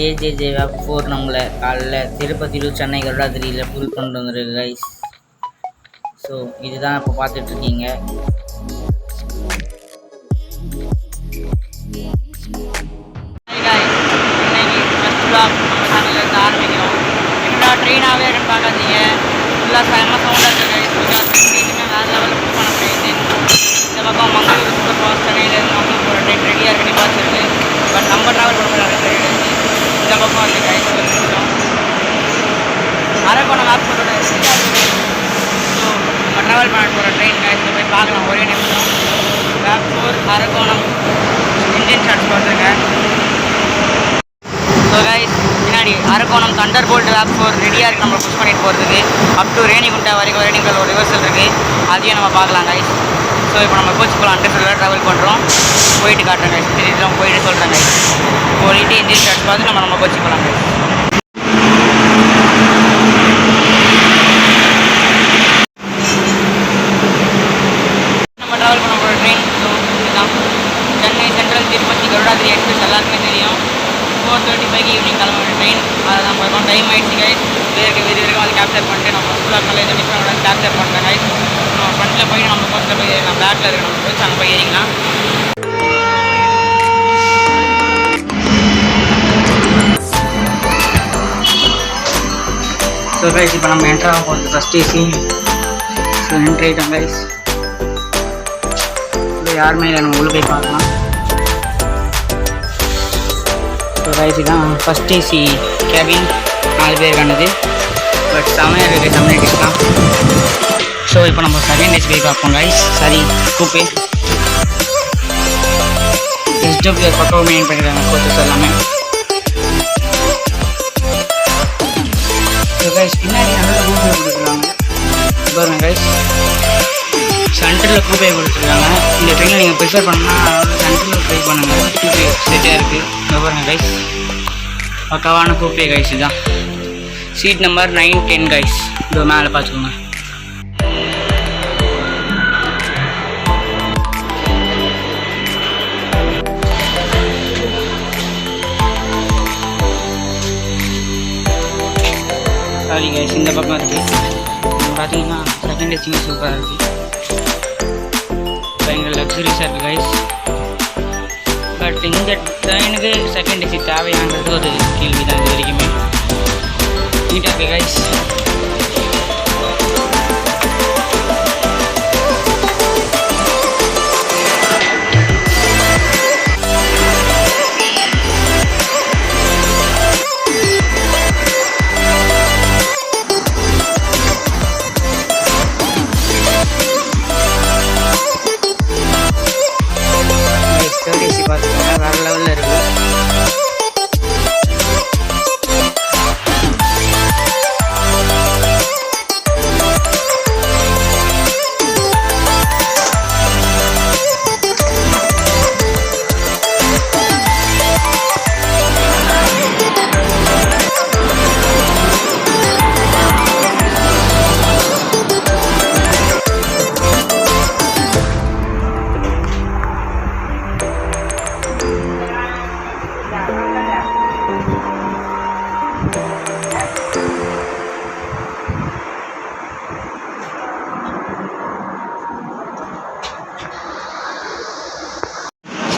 AJJ vape 4 நம்மளை காலைல Tirupati to Chennai கருடாதிரியில் full கொண்டு வந்துருக்கு கைஸ். ஸோ இதுதான் இப்போ பார்த்துட்ருக்கீங்க. ஆரம்பிக்கிறோம். என்னடா ட்ரெயினாகவே இருக்குன்னு பார்க்காதீங்க, ஃபுல்லாக செம்ம சவுண்டாக இருக்குது கைஸ். ட்ரெயினுமே வேறு லெவலில் புக் பண்ண போயிடுது. இந்த பக்கம் மங்களூர் சூப்பர் ஃபாஸ்ட் சென்னையிலேருந்து மங்களூர் போகிற ட்ரெயின் ரெடியாக இருக்குது, பார்த்துருக்கு. பட் நம்ம ட்ராவல் பண்ணுற ட்ரெயின் இந்த பக்கம் இருக்குது கைஸ். ஒரு நிமிஷம் அரக்கோணம் ஆப்கோட்டோட ரெடியாக இருக்குது. ஸோ நம்ம ட்ராவல் பண்ண போகிற ட்ரெயின் கைஸ் போய் பார்க்கலாம். ஒரே நிமிஷம். வேப் 4 அரக்கோணம் இந்தியன் ஷார்ட்ஸ் பார்த்துருக்கேன். ஸோ கைஸ் பின்னாடி அரக்கோணம் தண்டர்போல்ட் வேப் 4 ரெடியாக இருக்குது நம்ம புஷ் பண்ணிட்டு போகிறதுக்கு. அப் டு ரேணிகுண்டா வரைக்கும் ரேணிகுண்டா ஒரு ரிவர்சல் இருக்குது, அதையும் நம்ம பார்க்கலாம் கைஸ். ஸோ இப்போ நம்ம கோச் போகலாம். அண்டர்ஸ்டாக ட்ராவல் பண்ணுறோம், போயிட்டு காட்டுறேன் கைஸ். திருச்சிலாம் போயிட்டு சொல்கிறேன் கைஸ். போயிட்டு இந்தியன் ஷார்ட்ஸ் பார்த்து நம்ம கோச் போகலாம் கைஸ். நம்ம ட்ராவல் பண்ண போகிற ட்ரெயின் இதுதான். சென்னை சென்ட்ரல் திருப்பதி கருடாதிரி எக்ஸ்பிரஸ் எல்லாருக்குமே தெரியும். 4:35 ஈவினிங் கிளம்புற ட்ரெயின். அதை நம்ம இப்போ டைம் ஆகிடுச்சு கைஸ். வேறு வரைக்கும் அதை கேப்சர் பண்ணிட்டு நம்ம ஃபுல்லாக கலை எதுவும் மிஸ் பண்ண கேப்சர் பண்ணுறேன் கைஸ். நம்ம ஃப்ரண்ட்டில் போய் நம்ம கோச்சில் போய் ஏறிக்கலாம். பேக்கில் இருக்க நம்ம கோச் அங்கே போய் ஏறிக்கலாம். ஸோ கைஸ் இப்போ நம்ம என்ட்ரு ஆக போகிறது ஃபஸ்ட் ஏசி. ஸோ என்ட்ரு ஆகிட்டோம் கைஸ். இப்போ யாருமே இல்லை, நம்ம உள்ளே போய் பார்க்கலாம். ஸோ கைஸ் இதான் ஃபஸ்ட் ஏசி கேபின், 4 பேருக்கானது. பட் செமையாக இருக்குது கம்யூனிட்டிஸ்லாம். ஸோ இப்போ நம்ம செகண்ட் ஏசி போய் பார்ப்போம் கைஸ். சரி கூப்பே எஸ்டபிள்யூ பக்கம் மெயின் பண்ணிக்கிறாங்க கோச்சஸ் எல்லாமே. ஸோ கைஸ் பின்னாடி நல்லா கூப்பே கொடுத்துருக்காங்க பாருங்க கைஸ். சென்டரில் கூப்பே கொடுத்துருக்காங்க. இந்த ட்ரெயினில் நீங்கள் ப்ரிஃபர் பண்ணால் சென்டரில் ட்ரை பண்ணுங்கள். கூப்பே செட்டாக இருக்குது. இங்கே பாருங்க கைஸ், பக்காவான கூப்பே கைஸ். இதுதான் சீட் நம்பர் 9, 10 கைஸ். இதோ மேலே பார்த்துக்கோங்க. சாரி கைஸ், இந்த பக்கம் இருக்குது. பார்த்தீங்கன்னா செகண்ட் ஏசியும் சூப்பராக இருக்குது, பயங்கர லக்ஸுரியஸாக இருக்குது கைஸ். பட் இந்த ட்ரெயினுக்கு செகண்ட் ஏசி தேவையானது ஒரு கேள்வி தான் இது வரைக்குமே. நீட்டாக இருக்குது கைஸ். தேர்ட் ஏசி பார்த்துக்கோங்க, வேறு லெவலில் இருக்குது.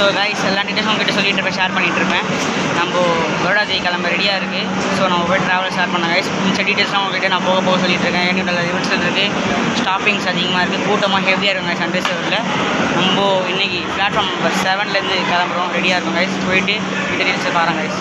ஸோ கைஸ் எல்லா டீட்டெயில்ஸும் உங்ககிட்ட சொல்லிட்டு இருப்பேன், ஷேர் பண்ணிகிட்டு இருப்பேன். நம்ம கருடாதிரி கிளம்ப ரெடியாக இருக்குது. ஸோ நம்ம போய் ட்ராவல் ஸ்டார்ட் பண்ண கைஸ். மிச்ச டீட்டெயில்ஸ்லாம் உங்ககிட்ட நான் போக சொல்லிட்டு இருக்கேன். ஏன்னா ரிவர்ஸ் இருக்குது, ஸ்டாப்பிங்ஸ் அதிகமாக இருக்குது, கூட்டமாக ஹெவியாக இருக்கும் கைஸ். சண்டே சேவரில் நம்ம இன்றைக்கி பிளாட்ஃபார்ம் நம்பர் 7லேருந்து கிளம்புறோம், ரெடியாக இருக்கும் கைஸ். போயிட்டு இந்த டீட்டெயில்ஸை பாருங்க கைஸ்.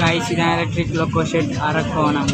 கைஸ் இதான் electric loco shed Arakkonam.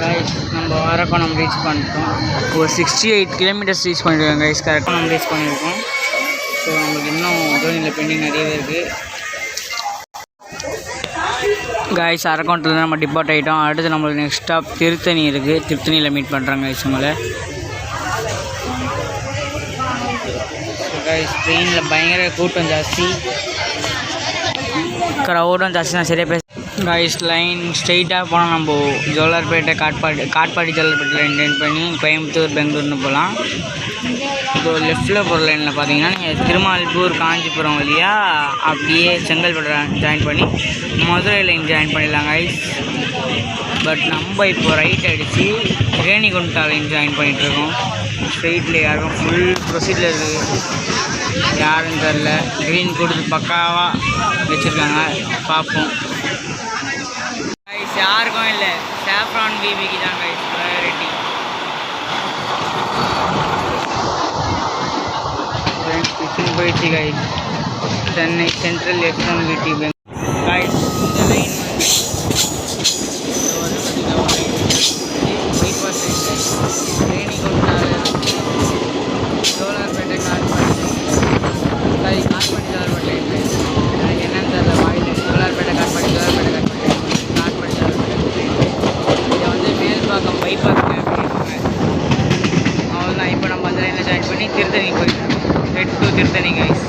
Guys நம்ம அரக்கோணம் ரீச் பண்ணிட்டோம். ஒரு 68 கிலோமீட்டர்ஸ் ரீச் பண்ணியிருக்கோம் கைஸ். கரெக்டாக நம்ம ரீச் பண்ணியிருக்கோம். ஸோ நம்மளுக்கு இன்னும் ஜோனியில் பெண்டிங் நிறையவே இருக்குது கைஸ். அரக்கோணத்தில் நம்ம டிபார்ட் ஆகிட்டோம். அடுத்து நம்மளுக்கு நெக்ஸ்ட் ஸ்டாப் திருத்தணி இருக்குது. திருத்தணியில் மீட் பண்ணுறாங்க கைஸ் உங்களை. கைஸ் ட்ரெயினில் பயங்கர கூட்டம் ஜாஸ்தி, க்ரௌடும் ஜாஸ்தி தான். சரியாக பேச கைஸ் லைன் ஸ்ட்ரெயிட்டாக போனால் நம்ம ஜோலார்பேட்டை காட்பாடி ஜோலார்பேட்டில் என்டெயின் பண்ணி கோயம்புத்தூர் பெங்களூர்னு போகலாம். இப்போ லெஃப்டில் போகிற லைனில் பார்த்தீங்கன்னா நீங்கள் திருமால்பூர் காஞ்சிபுரம் வழியாக அப்படியே செங்கல்பட்டு ஜாயின் பண்ணி மதுரை லைன் ஜாயின் பண்ணிடலாம் கைஸ். பட் நம்ம இப்போ ரைட் அடித்து ரேணிகுண்டா லைன் ஜாயின் பண்ணிகிட்ருக்கோம். ஸ்ட்ரெயிட்டில் யாருக்கும் ஃபுல் ப்ரொசீஜர் இருக்குது, யாருன்னு தெரில. க்ரீன் கொடுத்து பக்காவாக வச்சுருக்காங்க, பார்ப்போம். கைஸ் யாருக்கும் இல்லை, சாஃப்ரான் பிபிக்கு தான் கைஸ் ப்ரையாரிட்டி. போயிடுச்சு guys. Chennai central SMVT bank guys. இந்த லைன் பைபாஸ் ரேணிகுண்டா ஜோலார்பேட்டை காட்பாடி ஜோலார்பேட்டை எனக்கு என்னன்னு தெரியல வாயில். ஜோலார்பேட்டை காட்பாடி ஜோலார்பேட்டை காட்பாடி ஜோலார்பேட்டை இதை வந்து மேல்பாக்கம் பைபாஸ் அப்படின்வாங்க. அவ்வளோதான். இப்போ நம்ம அந்த லைனில் ஜாயின் பண்ணி திருத்தணி போயிட்டு ஹெட் டு திருத்தணி கைஸ்.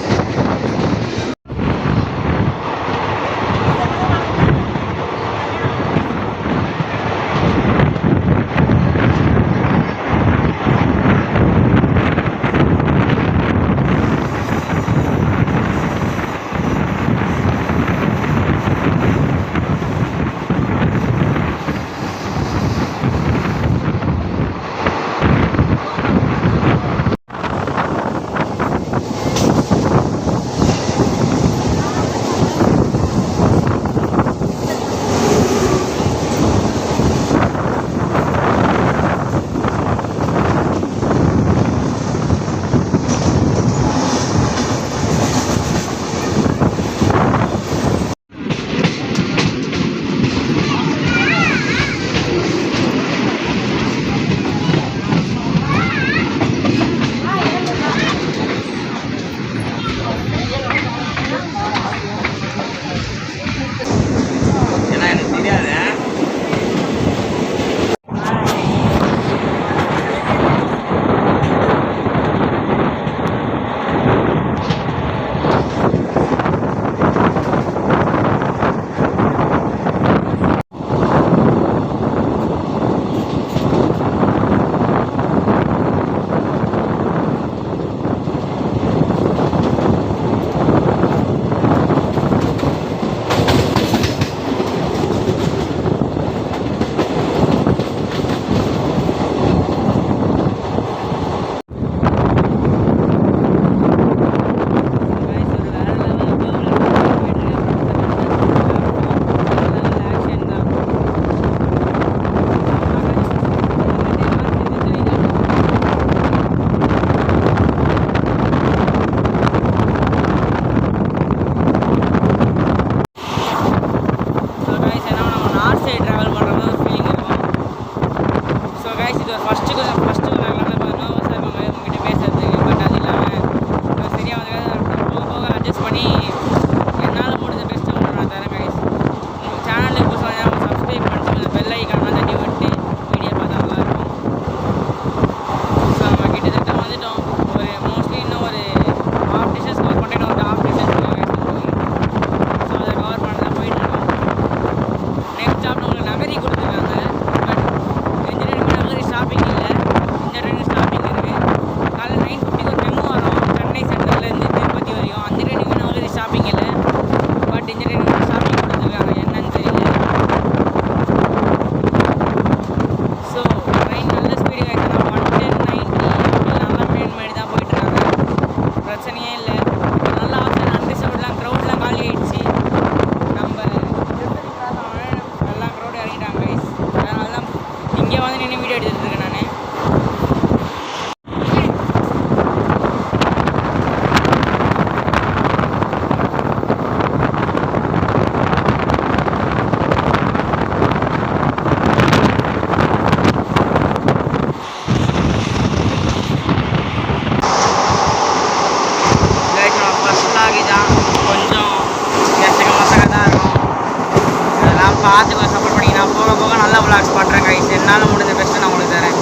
நான் போக போக நல்லா விளாக்ஸ் பண்ணுறேன் கைஸ். என்னால் முடிஞ்ச பெஸ்ட்டு நான் உங்களுக்கு தரேன்.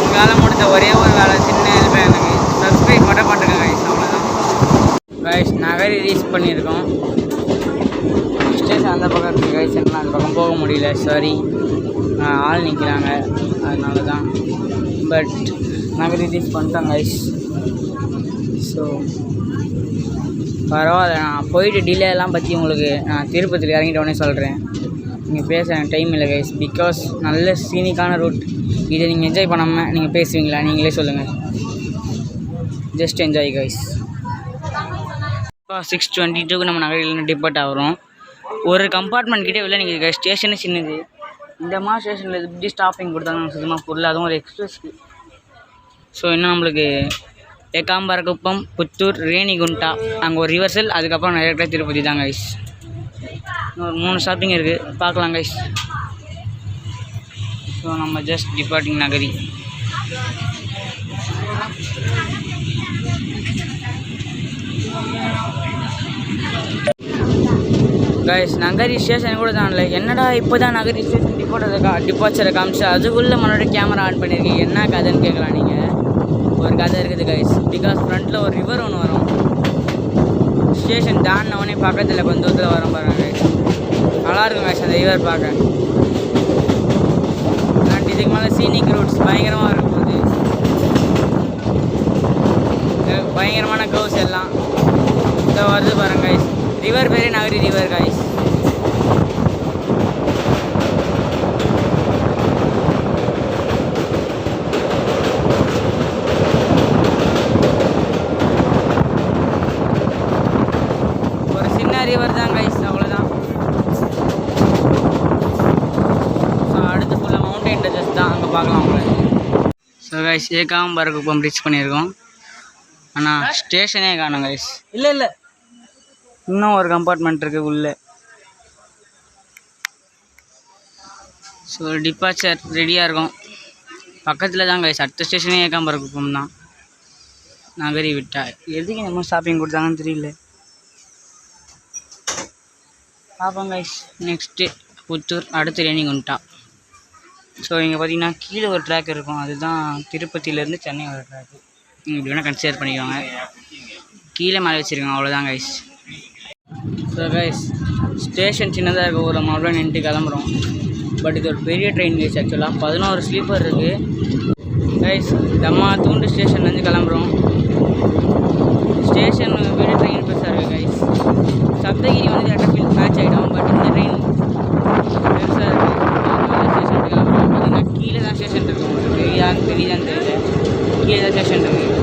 உங்களால் முடிஞ்ச ஒரே ஒரு வேலை சின்ன இது எனக்கு சப்ஸ்கிரைப் மட்டும் பண்ணுறேங்க கைஸ், அவ்வளோதான் கைஸ். நகரி ரீச் பண்ணியிருக்கோம். ஸ்டேஷன் அந்த பக்கம் இருக்குது கைஸ். என்னால் அந்த பக்கம் போக முடியல, சாரி. ஆள் நிற்கிறாங்க, அதனால தான். பட் நகரி ரீச் பண்ணிட்டோம் கைஸ். ஸோ பரவாயில்ல, நான் போயிட்டு டிலேலாம் பற்றி உங்களுக்கு நான் திருப்பதியில் இறங்கிட்ட உடனே சொல்கிறேன். நீங்கள் பேச எனக்கு டைம் இல்லை கைஸ், பிகாஸ் நல்ல சீனிக்கான ரூட். இதை நீங்கள் என்ஜாய் பண்ணாமல் நீங்கள் பேசுவீங்களா? நீங்களே சொல்லுங்கள். Just enjoy guys. 6:22 நம்ம நகரில் டிபார்ட் ஆகிறோம். ஒரு கம்பார்ட்மெண்ட் கிட்டே இல்லை நீங்கள் ஸ்டேஷனு சின்னது. இந்த மாதிரி ஸ்டேஷனில் எப்படி ஸ்டாப்பிங் கொடுத்தாங்க சுத்தமாக பொருள், அதுவும் ஒரு எக்ஸ்பிரஸ்க்கு. ஸோ இன்னும் நம்மளுக்கு ஏகாம்பரகுப்பம், புத்தூர், ரேணிகுண்டா, அங்கே ஒரு ரிவர்சல், அதுக்கப்புறம் நிறைய திருப்பதி தான் கைஸ். இன்னும் ஒரு 3 ஷாப்பிங் இருக்குது, பார்க்கலாம் கைஸ். ஸோ நம்ம just departing Nagari. Guys Nagari station கூட தான் இல்லை. என்னடா இப்போ தான் நகரி ஸ்டேஷன் டிபார்ச்சரை காமிச்சு அதுக்குள்ளே மறுபடியும் கேமரா ஆன் பண்ணியிருக்கீங்க, என்ன கதைன்னு கேட்கலாம் நீங்கள். ஒரு கதை இருக்குது கைஸ். பிகாஸ் ஃப்ரண்ட்டில் ஒரு ரிவர் ஒன்று வரும். ஸ்டேஷன் தாண்டினவொடனே பக்கத்தில் கொஞ்சம் தூரத்தில் வரும் பாருங்க கைஸ். நல்லாயிருக்கும் கைஸ் அந்த ரிவர் பார்க்க. அண்ட் இதுக்கு மேலே சீனிக் ரூட்ஸ் பயங்கரமாக இருக்கும் போது, பயங்கரமான கவுஸ் எல்லாம் இதை வருது பாருங்க கைஸ். ரிவர் பேரே நகரி ரிவர் கைஸ். ஒரு சின்ன ரிவர் தான் கைஸ், அவ்வளோதான். ஸோ அடுத்து ஃபுல்லாக மவுண்டைன் டச்சஸ் தான், அங்கே பார்க்கலாம் உங்களை. ஸோ கைஸ் ஏகாம்பரகுப்பம் ரீச் பண்ணியிருக்கோம். ஆனால் ஸ்டேஷனே காணும் கைஸ். இல்லை இன்னும் ஒரு கம்பார்ட்மெண்ட் இருக்குது உள்ளே. ஸோ டிபார்ச்சர் ரெடியாக இருக்கும். பக்கத்தில் தான் கைஸ், அடுத்த ஸ்டேஷனே ஏகாம்பரகுப்பம் தான். நகரி விட்டா எதுக்கு நம்ம ஷாப்பிங் கொடுத்தாங்கன்னு தெரியல. பார்ப்போம் கைஸ். நெக்ஸ்ட்டு புத்தூர், அடுத்து ரேணிகுண்டா. ஸோ இங்கே பார்த்தீங்கன்னா கீழே ஒரு ட்ராக் இருக்கும், அதுதான் திருப்பதியிலேருந்து சென்னை ஒரு ட்ராக்கு. நீங்கள் இப்படி வேணால் கன்சிடர் பண்ணிக்கோங்க. கீழே மேலே வச்சுருக்காங்க, அவ்வளோதான் கைஸ். ஸோ கைஸ் ஸ்டேஷன் சின்னதாக இருக்க ஒரு மாப்பிள்ள நின்றுட்டு கிளம்புறோம். பட் இது ஒரு பெரிய ட்ரெயின் கைஸ். ஆக்சுவலாக 11 ஸ்லீப்பர் இருக்குது கைஸ். தூண்டு ஸ்டேஷன்லேருந்து கிளம்புறோம். ஸ்டேஷன் பெரிய ட்ரெயின் பெருசாக இருக்குது கைஸ். சப்தகிரி வந்து டெஃபில் மேட்ச் ஆகிடும். பட் இந்த ட்ரெயின் பெருசாக இருக்குது. ஸ்டேஷனுக்கு கிளம்புறோம். பார்த்தீங்கன்னா கீழே தான் ஸ்டேஷன் இருக்கும். உங்களுக்கு பெரியதான்னு தெரியல, கீழே தான் ஸ்டேஷன் இருக்குது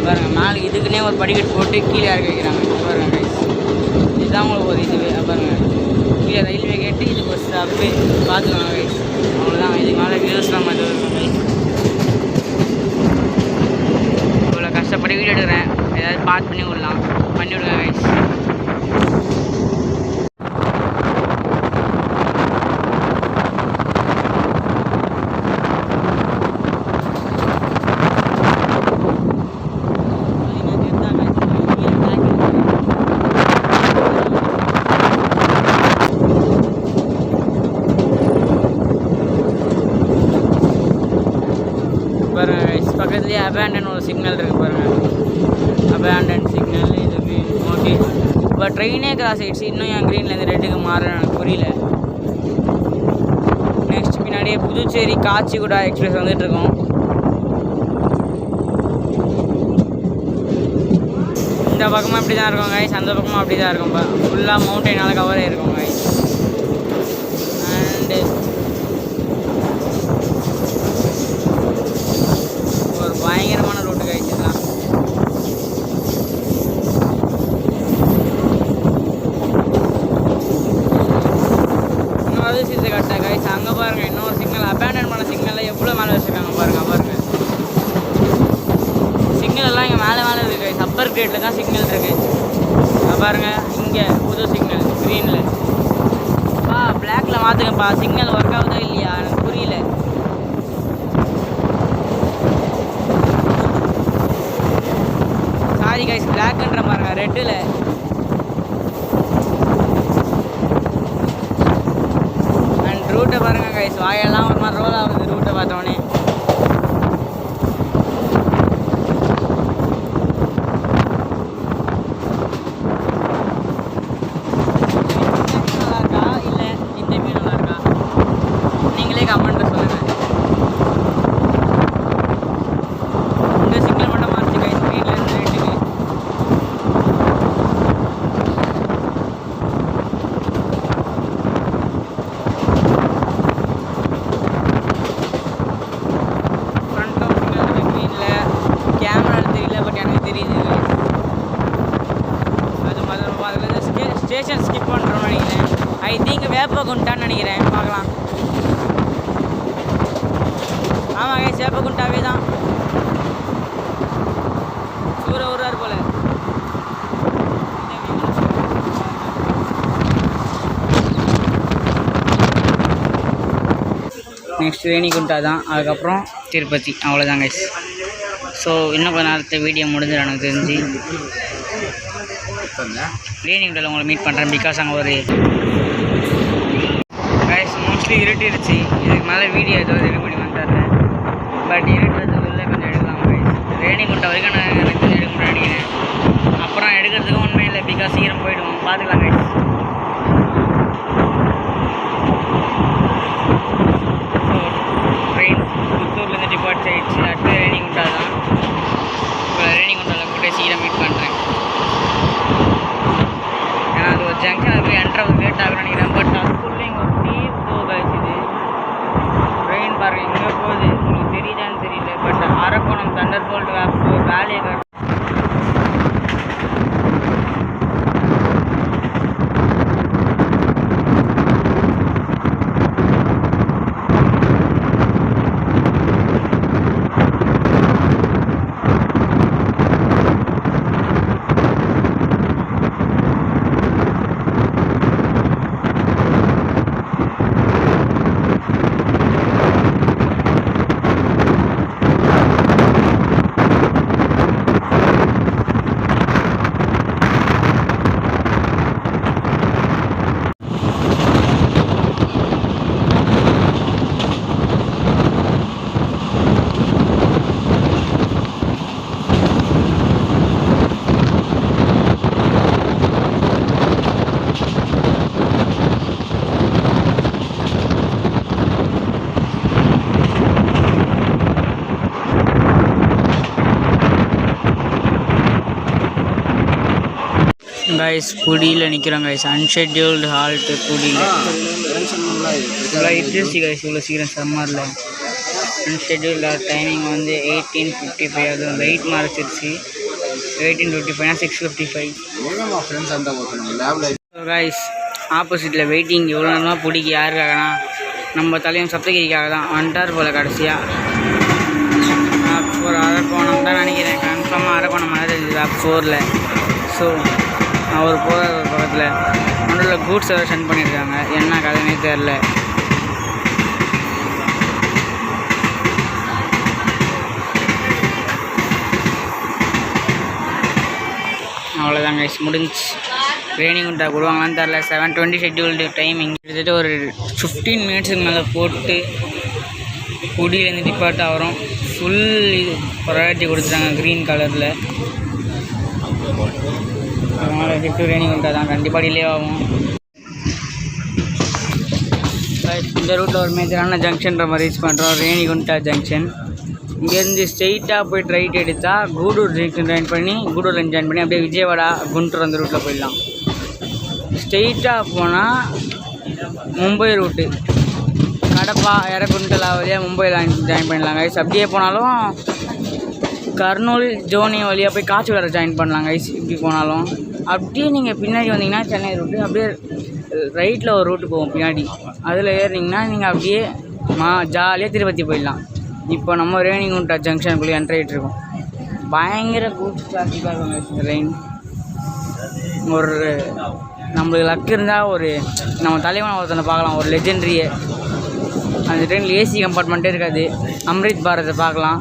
பாருங்கள். மேலே இதுக்குன்னே ஒரு படிக்கட்டு போட்டு கீழே இறக்கி வைக்கிறாங்க பாருங்கள் கைஸ். இதுதான் உங்களுக்கு ஒரு இதுவே பாருங்கள். கீழே ரயில்வே கேட்டு இதுக்கு ஒரு ஸ்டாப்பு பார்த்துக்கோங்க கைஸ், அவ்வளோதான். இதுக்கு மேலே வியூஸ்லாம் மாதிரி இருக்கும் கைஸ். இவ்வளோ கஷ்டப்பட்டு வீடியோ எடுக்கிறேன், ஏதாவது பார்த்து பண்ணி விடலாம், பண்ணி விடுங்க கைஸ். பாருங்கள் கைஸ், பக்கத்துலேயே அபேண்டன் ஒரு சிக்னல் இருக்குது பாருங்கள். அபேண்டன் சிக்னல் இதுக்கு ஓகே. இப்போ ட்ரெயினே கிராஸ் ஆகிடுச்சு. இன்னும் என் க்ரீன்லேருந்து ரெட்டுக்கு மாறுறேன், எனக்கு புரியல. நெக்ஸ்ட் பின்னாடியே புதுச்சேரி காச்சிகுடா எக்ஸ்பிரஸ் வந்துட்டுருக்கோம். இந்த பக்கமாக இப்படி தான் இருக்கும் கைஸ், அந்த பக்கமாக அப்படி தான் இருக்கும். ஃபுல்லாக மவுண்டெயினால் கவர் ஆகிருக்கும் கைஸ். அண்டு ஒரு பயங்கரமான ரூட்டு கைஸ் இதெல்லாம். இன்னும் அது சித்த கட்டா கைஸ். அங்கே பாருங்கள் இன்னொரு சிக்னல், அபேண்டன் பண்ண சிக்னலில் எவ்வளோ மேலே வச்சுருக்காங்க பாருங்கள். சிக்னல் எல்லாம் இங்கே மேலே இருக்குது கைஸ். அப்பர் கிரேட்டில் தான் சிக்னல் இருக்குது பாருங்கள். இங்கே புது சிக்னல் க்ரீனில் பிளாக்ல மாற்றுங்கப்பா. சிக்னல் ஒர்க் ஆகுதா இல்லையா எனக்கு புரியல. சாரி கைஸ், பிளாக்ன்ற பாருங்க ரெட்டில். அண்ட் ரூட்டை பாருங்க கைஸ், வாயெல்லாம் ஒரு மாதிரி ரோல் ஆகுது ரூட்டை பார்த்தோன்னே. நல்லா இருக்கா இல்லை இந்த மீன் நல்லா இருக்கா? நீங்களே கமெண்ட்டில் சொல்லுங்கள். இந்த சிங்கிள் மட்டும் மாறிச்சு கைஸ் வீட்டில் இருந்து ரேட்டுக்கு. ஸ்டேஷன் ஸ்கிப் பண்ணுறோம்னு நினைக்கிறேன். ஐ திங்க் வேப்பகுண்டான்னு நினைக்கிறேன், பார்க்கலாம். ஆமாங்க வேப்பகுண்டாவே தான். சூற ஊரார் போல். நெக்ஸ்ட் ரேணிகுண்டா தான், அதுக்கப்புறம் திருப்பதி, அவ்வளோதாங்க. ஸோ இன்னும் கொஞ்ச நேரத்தை வீடியோ முடிஞ்சிடும் எனக்கு தெரிஞ்சு. ரேணிகுண்டாவில் உங்களை மீட் பண்ணுறேன். பிகாஸ் அங்கே ஒரு கைஸ் மோஸ்ட்லி இருட்டிடுச்சு. இதுக்கு மேலே வீடியோ ஏதோ ரெடி பண்ணி வந்துடுறேன். பட் இருட்டுறதுக்குள்ளே கொஞ்சம் எடுக்கலாம் கைஸ். ரேணிகுண்டா வரைக்கும் நான் எனக்கு கொஞ்சம் எடுக்கணும்னு நினைக்கிறேன். அப்புறம் எடுக்கிறதுக்கும் உண்மை இல்லை, பிகாஸ் சீக்கிரம் போயிடுவோம். பார்த்துக்கலாம் கைஸ். ஸோ ட்ரெயின் புத்தூர்லேருந்து டிபார்ட் ஆகிடுச்சு. அடுத்து ரேணிகுண்டா தான். இப்போ ரேணிகுண்டாவில் கூட சீக்கிரம் மீட் பண்ணுறேன். ஏன்னா அது ஒரு ஜங்ஷன், அது போய் என்ட்ரது லேட் ஆகும்னு நினைக்கிறேன். பட் அதுக்குள்ளே இங்கே ஒரு டீப் போகாது. இது ட்ரெயின் பாருங்கள் எங்கே போகுது, உங்களுக்கு தெரியுதான்னு தெரியல. பட் அரக்கோணம் தண்டர்போல்ட் வேலையை கைஸ் குடியில் நிற்கிறோம் கைஸ். அன்ஷெட்யூல்டு ஹால்ட்டு குடியில். இட்ரிசி கைஸ் இவ்வளோ சீக்கிரம் சம்மரில். அன்ஷெட்யூல்டு ஹால்ட் டைமிங் வந்து 18:55. அது வெயிட் மாறிச்சிருச்சு. 18:55 6:55. கைஸ் ஆப்போசிட்டில் வெயிட்டிங் எவ்வளோ நேரமாக பிடிக்க யாருக்காகனா நம்ம தலைவன் சப்தகிரிக்காக தான் வந்துட்டார் போல். கடைசியாக ஒரு அரக்கோணம் தான் நினைக்கிறேன். கன்ஃபார்மாக அரக்கோணம் மாதிரி இருந்தது ஆப் 4ல். ஸோ அவர் போகிற பக்கத்தில் நடுவில் கூட்ஸ் எதாவது சென்ட் பண்ணியிருக்காங்க. என்ன கதைனே தெரில. அவ்வளோதாங்க கைஸ் முடிஞ்சு. ரேணிகுண்டா கொடுவாங்களான்னு தெரில. 7:20 ஷெட்யூல்டு டைமிங். கிட்டத்தட்ட ஒரு 15 மினிட்ஸுக்கு மேலே போட்டு குடியிலேருந்து டிபார்ட் ஆகிறோம். ஃபுல் இது ப்ரையாரிட்டி கொடுத்துட்டாங்க க்ரீன் கலரில். அதனால் ஷிஃப்ட்டு ரேணிகுண்டா தான், கண்டிப்பாக டிலே ஆகும். இந்த ரூட்டில் ஒரு மேஜரான ஜங்ஷன்ற மாதிரி ரீச் பண்ணுறோம். ரேணிகுண்டா ஜங்ஷன். இங்கேருந்து ஸ்ட்ரெயிட்டாக போய்ட்டு ரைட் எடுத்தால் கூடூர் ஜங்ஷன் ஜாயின் பண்ணி கூடூரில் ஜாயின் பண்ணி அப்படியே விஜயவாடா குண்டூர் அந்த ரூட்டில் போயிடலாம். ஸ்ட்ரெயிட்டாக போனால் மும்பை ரூட்டு கடப்பா எரகுண்டலா வழியாக மும்பையில் ஜாயின் பண்ணலாம் கைஸ். அப்படியே போனாலும் கர்னூல் ஜோனி வழியாக போய் காச்சிகுடாரை ஜாயின் பண்ணலாம் கைஸ். இப்படி போனாலும் அப்படியே நீங்கள் பின்னாடி வந்தீங்கன்னா சென்னை ரூட்டு, அப்படியே ரைட்டில் ஒரு ரூட்டு போகும் பின்னாடி. அதில் ஏறினீங்கன்னா நீங்கள் அப்படியே ஜாலியாக திருப்பதி போயிடலாம். இப்போ நம்ம ரேணிகுண்டா ஜங்ஷனுக்குள்ளே என்ட்ரி ஆகிட்ருக்கோம். பயங்கர கூட்ஸ் டிராஃபிக்காக இருக்கும் கைஸ். இந்த ட்ரெயின் ஒரு நம்மளுக்கு லக் இருந்தால் ஒரு நம்ம தலைவனை ஒருத்தனை பார்க்கலாம், ஒரு லெஜெண்ட்ரியை. அந்த ட்ரெயினில் ஏசி கம்பார்ட்மெண்ட்டே இருக்காது. அம்ரித் பாரத்தை பார்க்கலாம்.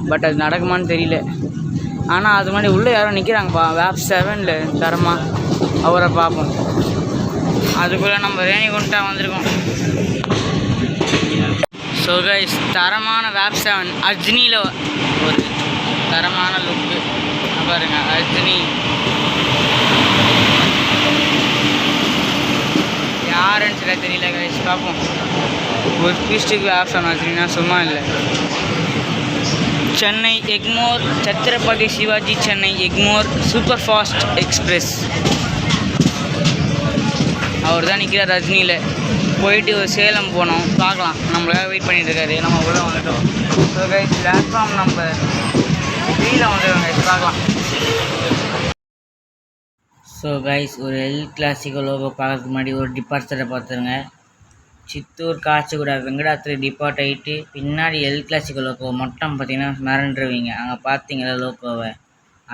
பட் அது நடக்குமான்னு தெரியல. ஆனால் அது முன்னாடி உள்ளே யாரும் நிற்கிறாங்கப்பா. வேப் 7ல் தரமா அவரை பார்ப்போம். அதுக்குள்ளே நம்ம ரேணிகுண்டா வந்திருக்கோம். ஸோ கைஸ் தரமான வேப் 7 அஜ்னியில் ஒரு தரமான லுக்கு பாருங்க. அஜ்னி யாருன்னு சொல்ல தெரியல கைஸ், பார்ப்போம். ஒரு பீஸ்டுக்கு வேப் 7 அஜ்னினா சும்மா இல்லை. Chennai Egmore Chhatrapati Shivaji Chennai Egmore super fast express அவர் தான் நிற்கிறார் ரஜினியில். போயிட்டு ஒரு சேலம் போனோம், பார்க்கலாம். நம்மளுக்காக வெயிட் பண்ணிட்டுருக்காரு, நம்ம உள்ளே வந்துட்டோம். ஸோ கைஸ் பிளாட்ஃபார்ம் நம்பர் 3ல் வந்துடுவோம் கைஸ், பார்க்கலாம். ஸோ கைஸ் ஒரு எல் கிளாசிக்கோ லோகோ பார்க்கறதுக்கு முன்னாடி ஒரு டிபார்ச்சரை பார்த்துருங்க. சித்தூர் காச்சிகுடா வெங்கடாத்திரி டிபார்ட் ஆகிட்டு பின்னாடி எல் கிளாசிக்கோ லோகோ மட்டும் பார்த்தீங்கன்னா மிரண்டுருவீங்க. அங்கே பார்த்தீங்களா லோகோவை,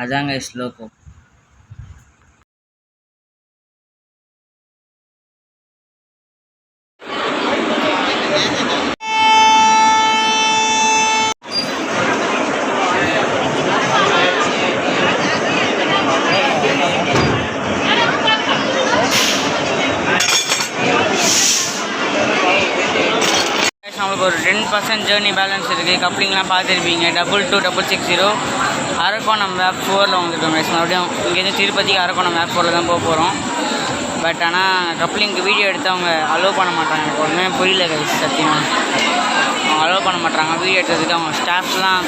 அதாங்க கைஸ் லோகோ. நம்மளுக்கு ஒரு 10% ஜேர்னி பேலன்ஸ் இருக்குது. கப்ளிங்லாம் பார்த்துருப்பீங்க. 22660 அரக்கோணம் மேப் 4ல் வந்துருக்கோம் கைஸ். மறுபடியும் இங்கேருந்து திருப்பதிக்கு அரக்கோணம் மேப் 4ல் தான் போக போகிறோம். பட் ஆனால் கப்ளிங்க்கு வீடியோ எடுத்து அவங்க அலோவ் பண்ண மாட்டாங்க. எனக்கு ஒன்றுமே புரியல கைஸ், சத்தியமாக அவங்க அலோவ் பண்ண மாட்டாங்க. வீடியோ எடுத்ததுக்கு அவங்க ஸ்டாஃப்ஸ்லாம்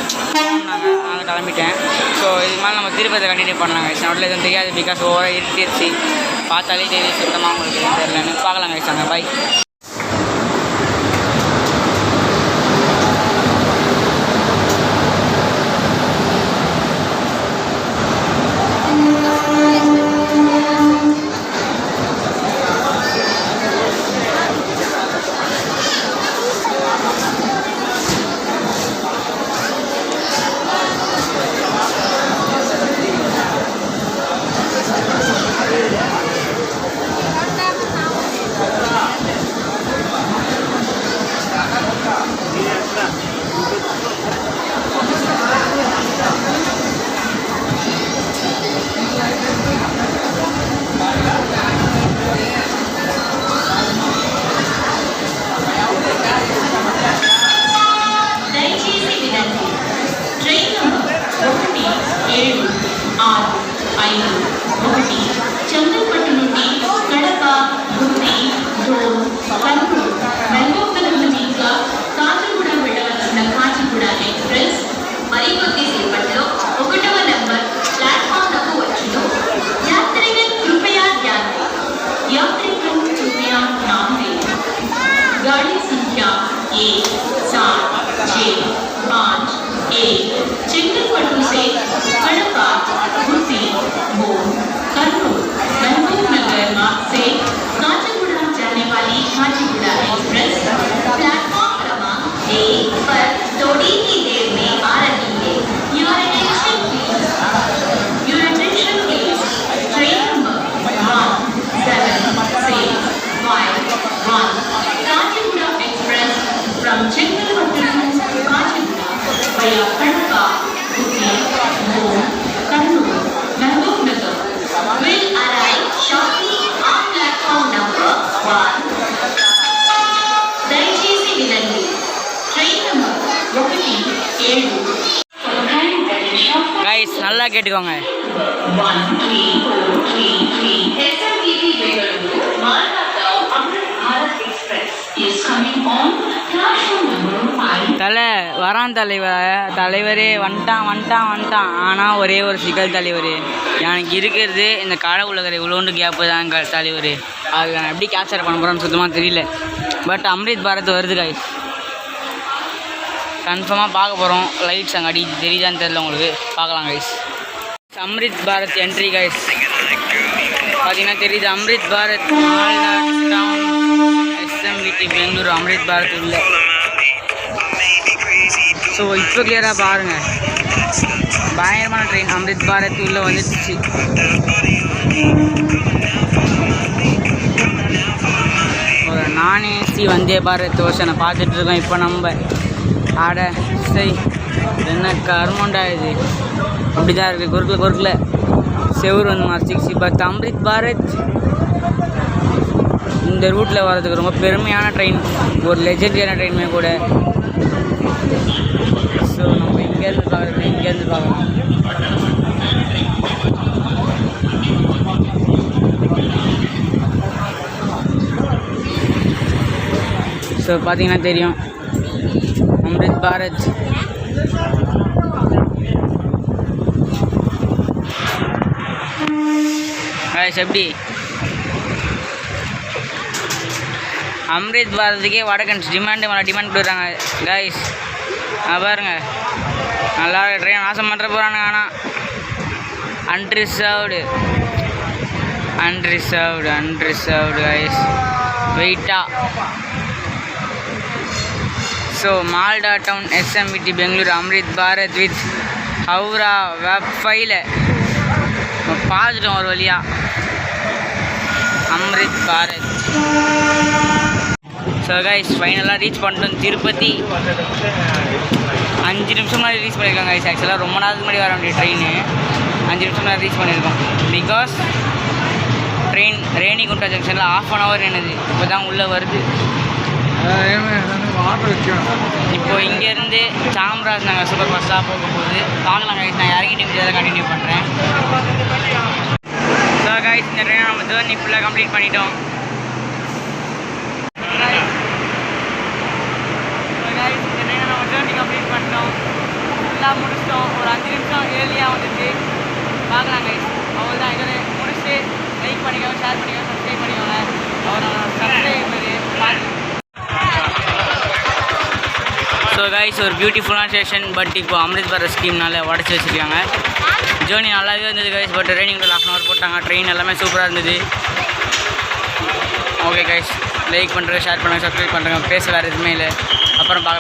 நாங்கள் கிளம்பிட்டேன். ஸோ இதுக்கு மேலே நம்ம திருப்பதி கண்டினியூ பண்ணலாம் கைஸ். நோட்டில் எதுவும் தெரியாது, பிகாஸ் ஓவராக இருந்துச்சு. பார்த்தாலே தெரியும் சுத்தமாக உங்களுக்கு எதுவும் தெரியலன்னு. பார்க்கலாம் கைஸ், அங்கே பாய். చెంగల్పట్టు నుండి కడప, గుత్తి, ధోల్, కర్నూలు, రంగోపల్లి మీదుగా కాచిగూడ వెళ్ళవలసిన కాచిగూడ ఎక్స్ప్రెస్ మరికొద్ది సేపట్లో 1వ నంబర్ ప్లాట్ఫామ్కు వచ్చును. యాత్రికన్ కృపయా ध्यान दें. यात्रिकन कृपया ध्यान दें. गाड़ी संख्या 1765 చెంగల్పట్టు से कड़पा, गुत्ती, भोर, कन्नूर, महबूब नगर मार्ग से काचीगुड़ा जाने वाली काचीगुड़ा एक्सप्रेस प्लेटफॉर्म क्रमांक 1 पर थोड़ी ही देर में आ रही है. Your attention please. Train number 1765 Kacheguda express from Chengalpattu to Kachigura via Kadapa, Gutti, Bhor, Kannur, Mahbub Nagar will arrive shortly on platform number 1. దయచేసి వినండి. ట్రైన్ నంబర్ 17 கைஸ் நல்லா கேட்டுக்கோங்க. 1333 SMTT Bengaluru Malappuram Amrit Bharat Express is coming on platform number 5. வரான் தலைவரே வந்துட்டான். ஆனால் ஒரே ஒரு சிக்கல் தலைவர், எனக்கு இருக்கிறது இந்த கடை உலகிற இவ்வளோண்டு கேப்பு தான் தலைவர். அது நான் எப்படி கேப்சர் பண்ண போகிறேன்னு சுத்தமாக தெரியல. பட் அம்ரித் பாரத் வருது கைஸ், கன்ஃபார்மாக பார்க்க போகிறோம். லைட்ஸ் அங்கே அடி தெரியுதான்னு தெரியல உங்களுக்கு, பார்க்கலாம் guys. Amrit Bharat entry guys பார்த்தீங்கன்னா தெரியுது. அம்ரித் பாரத் டவுன் SMVT பெங்களூர் அம்ரித் பாரத் இல்லை. ஸோ இப்போ கிளியராக பாருங்கள், பயங்கரமான ட்ரெயின் அம்ரித் பாரத் உள்ளே வந்துடுச்சு. ஒரு நான் ஏசி வந்தே பாரத் வருஷனை பார்த்துட்ருக்கோம். இப்போ நம்ம ஆட சரி என்ன கர்மண்டா இது, அப்படி தான் இருக்குது. குறுக்கில் செவ்வறு வந்து மறைச்சிக்கிச்சு. பட் அம்ரித் பாரத் இந்த ரூட்டில் வர்றதுக்கு ரொம்ப பெருமையான ட்ரெயின், ஒரு லெஜெண்டரியான ட்ரெயினுமே கூட. ஸோ நம்ம இங்கேருந்து பார்க்குறது, இங்கேருந்து பார்க்கலாம். ஸோ பார்த்தீங்கன்னா தெரியும் அம்ரித் பாரத். எப்படி அம்ரித் பாரத்துக்கே வடக்கன்ஸ் டிமாண்ட் கொடுக்குறாங்க கைஸ். பாருங்க, நல்லா ட்ரெயின் நாசம் பண்ணுற போகிறானுங்க. ஆனால் அன்ரிசர்வ்டு கைஸ், வெயிட்டா. So Malda town SMVT Bangalore Amrit Bharat with Howrah வெப் ஃபைல பார்த்துட்டோம் ஒரு வழியாக. அம்ரித் பாரத். ஸோ கைஸ் ஃபைனலாக ரீச் பண்ணிட்டோம் திருப்பதி. 5 நிமிஷம் முன்னாடி ரீச் பண்ணியிருக்கோம் கைஸ். ஆக்சுவலாக ரொம்ப நாளுக்கு முன்னாடி வர வேண்டிய ட்ரெயின் 5 நிமிஷம் முன்னாடி ரீச் பண்ணியிருக்கோம். பிகாஸ் ட்ரெயின் ரேணிகுண்டா ஜங்ஷனில் 1/2 hour என்னது இப்போ தான் உள்ளே வருது. இப்போது இங்கேருந்து சாம்ராஜ் நகர் சூப்பர் ஃபாஸ்ட்டாக போகும்போது பார்க்கலாம் கைஸ். நான் இறங்கிட்டு முடியாத கண்டினியூ பண்ணுறேன். ஸோ கைஸ் இந்த ட்ரெயினை நம்ம ஜேர்னி ஃபுல்லாக கம்ப்ளீட் பண்ணிட்டோம். கம்ப்ளீட் பண்ணிட்டோம், ஃபுல்லாக முடிச்சிட்டோம். ஒரு 5 நிமிஷம் ஏர்லியாக வந்துட்டு பார்க்கலாம் கைஸ். அவ்வளோ தான். இதோட முடிச்சுட்டு லைக் பண்ணிக்கோங்க, ஷேர் பண்ணிக்கோங்க, சப்ஸ்கிரைப் பண்ணிக்கோங்க. அவரோட சப்ஸ்கிரைபர். ஸோ கைஸ் ஒரு பியூட்டிஃபுல்லான ஸ்டேஷன். பட் இப்போ அம்ரித் பாரத் ஸ்கீம்னால உடச்சி வச்சுருக்காங்க. ஜேர்னி நல்லாவே இருந்தது கைஸ். பட் ட்ரெயினிங் 1/2 hour போட்டாங்க. ட்ரெயின் எல்லாமே சூப்பராக இருந்தது. ஓகே கைஸ், லைக் பண்ணுறேன், ஷேர் பண்ணுங்கள், சப்ஸ்கிரைப் பண்ணுறேங்க. பேச வேறு எதுவுமே இல்லை. அப்புறம் பார்க்கலாம்.